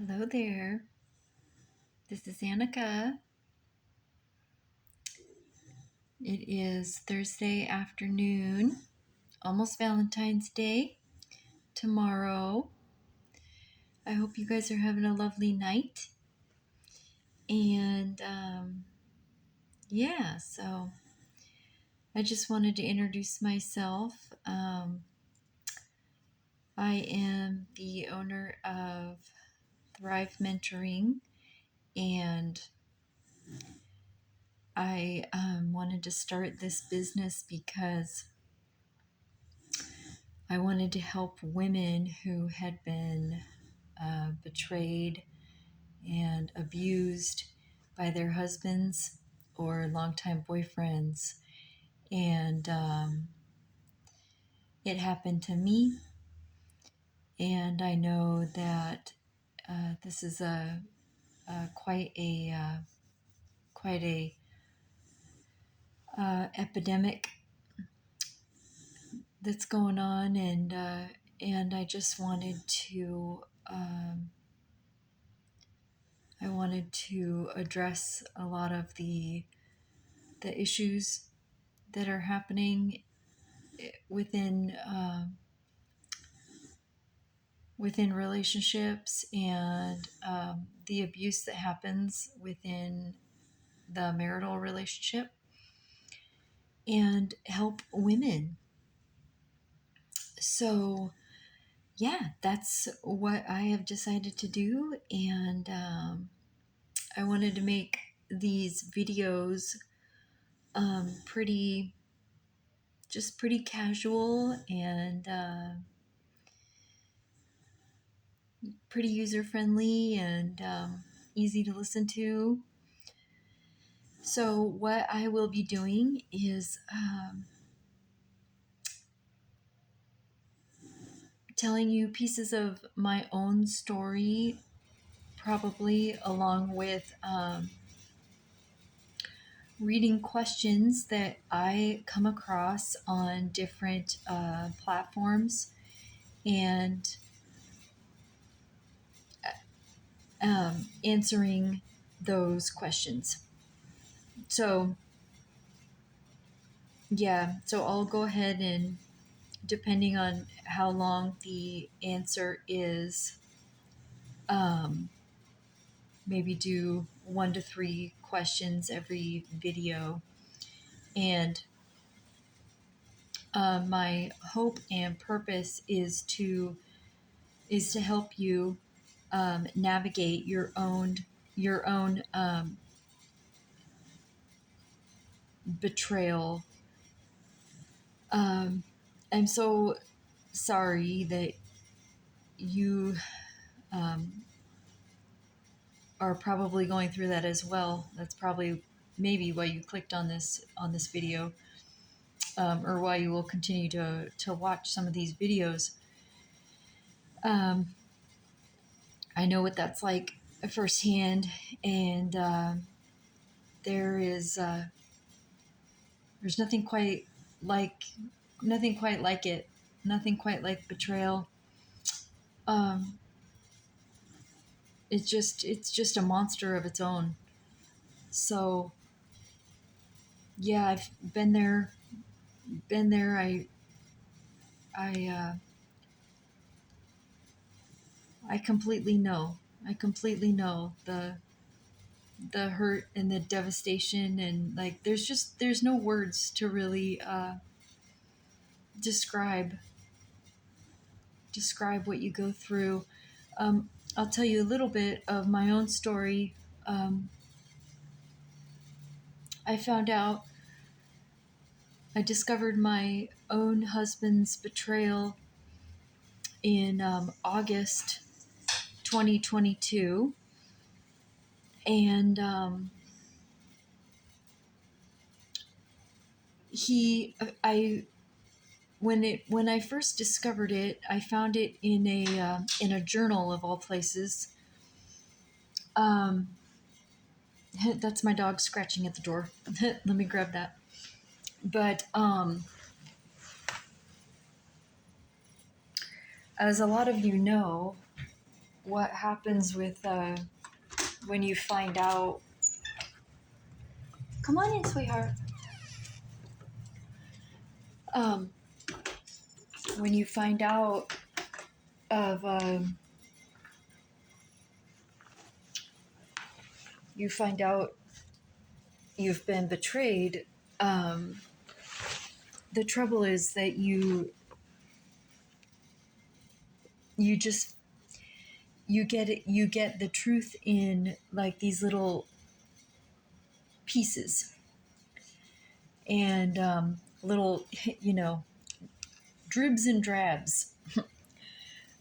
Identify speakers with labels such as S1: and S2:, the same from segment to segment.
S1: Hello there. This is Annika. It is Thursday afternoon, almost Valentine's Day, tomorrow. I hope you guys are having a lovely night. And so I just wanted to introduce myself. I am the owner of Thrive Mentoring, and I wanted to start this business because I wanted to help women who had been betrayed and abused by their husbands or longtime boyfriends. And it happened to me. And I know that this is quite a epidemic that's going on, and I just wanted to address a lot of the issues that are happening within within relationships, and the abuse that happens within the marital relationship, and help women. So yeah, that's what I have decided to do, and I wanted to make these videos pretty casual and pretty user friendly, and easy to listen to. So what I will be doing is telling you pieces of my own story, probably along with reading questions that I come across on different platforms, and answering those questions. So so I'll go ahead and, depending on how long the answer is, maybe do 1 to 3 questions every video. And my hope and purpose is to help you navigate your own betrayal. I'm so sorry that you are probably going through that as well. That's probably maybe why you clicked on this video, or why you will continue to watch some of these videos. I know what that's like firsthand, and there is there's nothing quite like it. Nothing quite like betrayal. Um, it's just a monster of its own. So yeah, I've been there. I I completely know. I completely know the hurt and the devastation, and like there's no words to really describe what you go through. I'll tell you a little bit of my own story. I found out, I discovered my own husband's betrayal in August 2022, and I when I first discovered it, I found it in a journal of all places. Um, that's my dog scratching at the door. Let me grab that. But as a lot of you know, what happens with when you find out. Come on in, sweetheart. Um, when you find out of you find out you've been betrayed. Um, the trouble is that you just you get the truth in like these little pieces and little dribs and drabs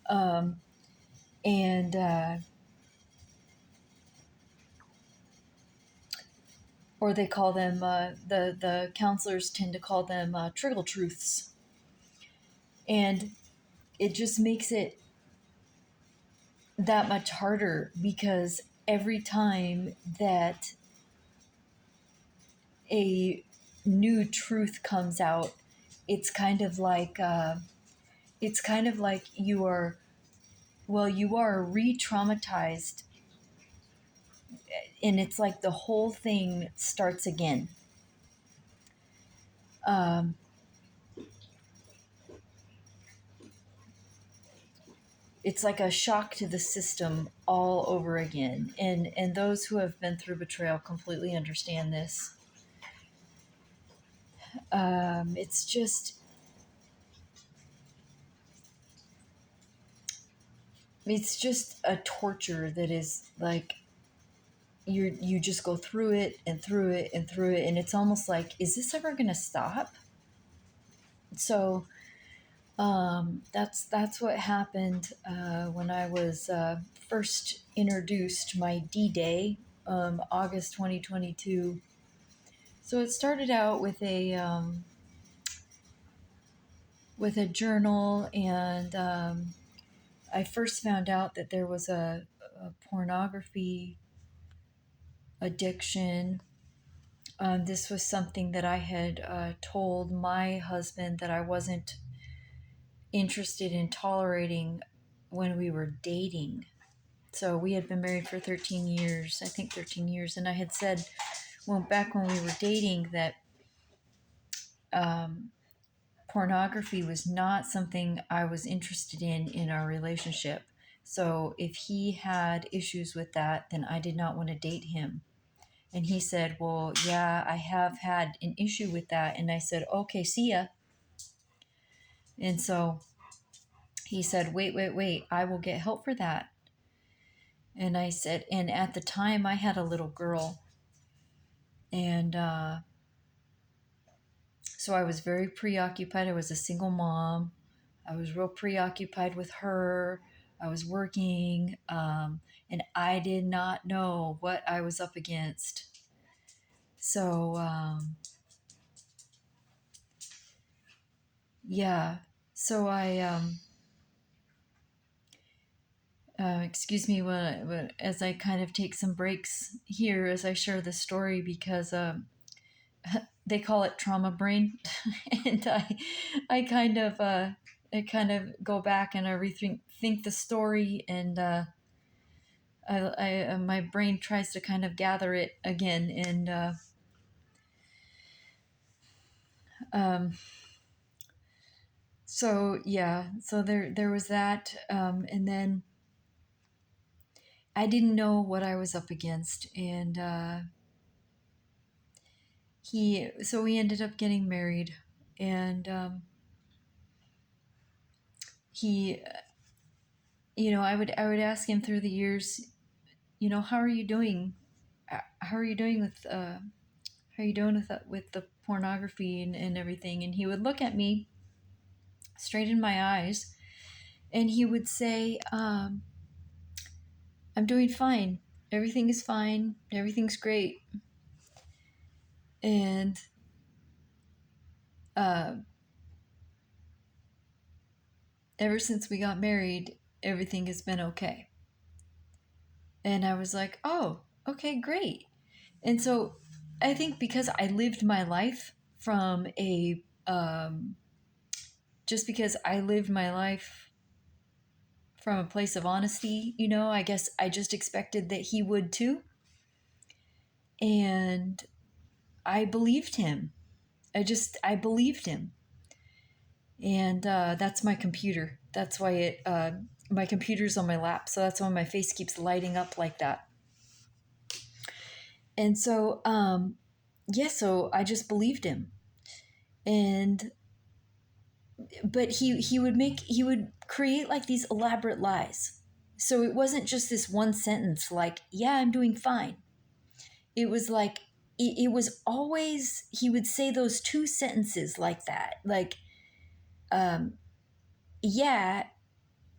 S1: um, and or they call them the counselors tend to call them trickle truths, and it just makes it that much harder because every time that a new truth comes out, it's kind of like you are, well, you are re-traumatized, and it's like the whole thing starts again. Um, it's like a shock to the system all over again, and those who have been through betrayal completely understand this. It's just a torture that is like you just go through it and through it and through it, and it's almost like, is this ever going to stop? So that's what happened when I was first introduced, my D-Day, August 2022. So it started out with a journal, and I first found out that there was a pornography addiction. This was something that I had told my husband that I wasn't interested in tolerating when we were dating. So we had been married for 13 years, I think 13 years, and I had said, well, back when we were dating, that um, pornography was not something I was interested in our relationship. So if he had issues with that, then I did not want to date him. And he said, well, yeah, I have had an issue with that. And I said, okay, see ya. And so he said, wait, I will get help for that. And I said, and at the time I had a little girl. And so I was very preoccupied. I was a single mom. I was real preoccupied with her. I was working, and I did not know what I was up against. So, yeah. So excuse me as I kind of take some breaks here as I share the story, because they call it trauma brain, and I kind of go back and I rethink think the story, and my brain tries to kind of gather it again, and um, so yeah, so there was that, and then I didn't know what I was up against, and we ended up getting married, and he, I would ask him through the years, how are you doing? How are you doing with how are you doing with the pornography and everything? And he would look at me straight in my eyes, and he would say, I'm doing fine. Everything is fine. Everything's great. And uh, ever since we got married, everything has been okay. And I was like, oh, okay, great. And so I think because I lived my life from just because I lived my life from a place of honesty. I guess I just expected that he would too. And I believed him. I believed him. And that's my computer. That's why my computer's on my lap. So that's why my face keeps lighting up like that. And so, so I just believed him. But he would create like these elaborate lies. So it wasn't just this one sentence like, yeah, I'm doing fine. It was like, it was always, he would say those two sentences like that. Like, yeah,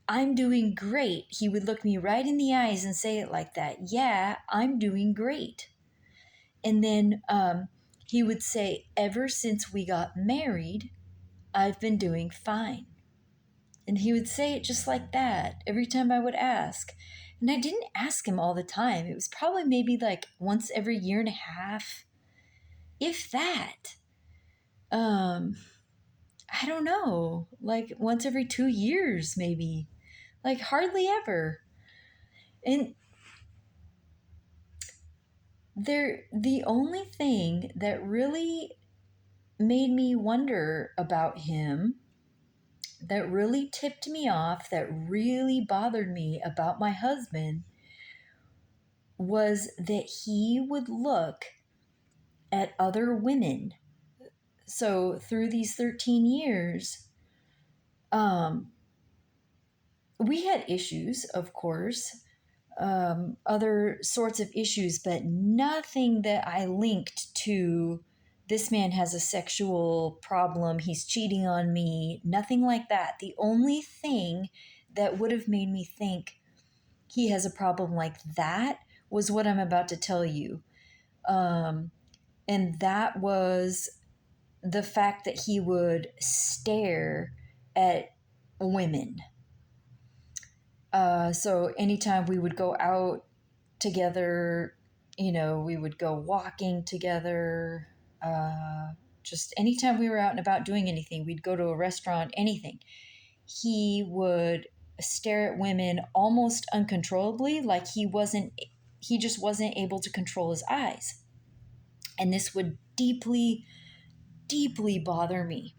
S1: I'm doing great. He would look me right in the eyes and say it like that. Yeah, I'm doing great. And then he would say, ever since we got married, I've been doing fine. And he would say it just like that every time I would ask. And I didn't ask him all the time. It was probably maybe like once every year and a half, if that. I don't know, like once every 2 years, maybe, like hardly ever. And the only thing that really made me wonder about him, that really tipped me off, that really bothered me about my husband, was that he would look at other women. So through these 13 years, we had issues, of course, other sorts of issues, but nothing that I linked to this man has a sexual problem, he's cheating on me, nothing like that. The only thing that would have made me think he has a problem like that was what I'm about to tell you. And that was the fact that he would stare at women. So anytime we would go out together, we would go walking together. Just anytime we were out and about doing anything, we'd go to a restaurant, anything. He would stare at women almost uncontrollably, like he just wasn't able to control his eyes. And this would deeply, deeply bother me.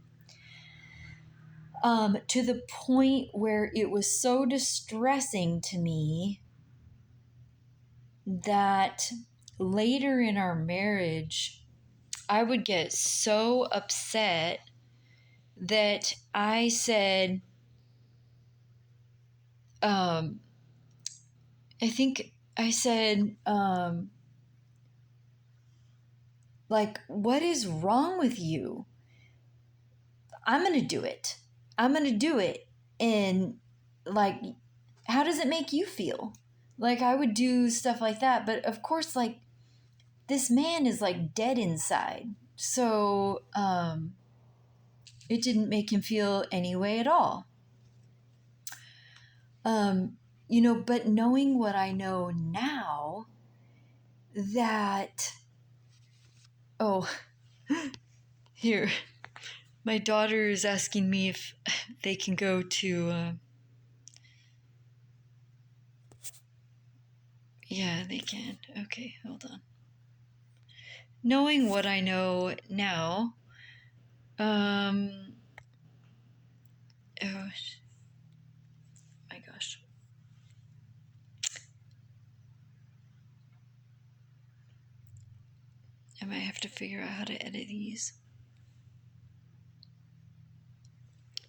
S1: To the point where it was so distressing to me that later in our marriage, I would get so upset that I said, I think I said, like, what is wrong with you? I'm going to do it. I'm going to do it. And, like, how does it make you feel? Like, I would do stuff like that. But of course, like, this man is like dead inside. So, it didn't make him feel any way at all. But knowing what I know now, that, oh, here, my daughter is asking me if they can go to, yeah, they can. Okay, hold on. Knowing what I know now, oh, my gosh. I might have to figure out how to edit these.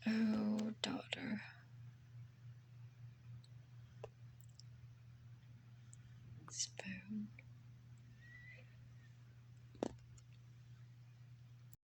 S1: Oh, daughter. Spoon.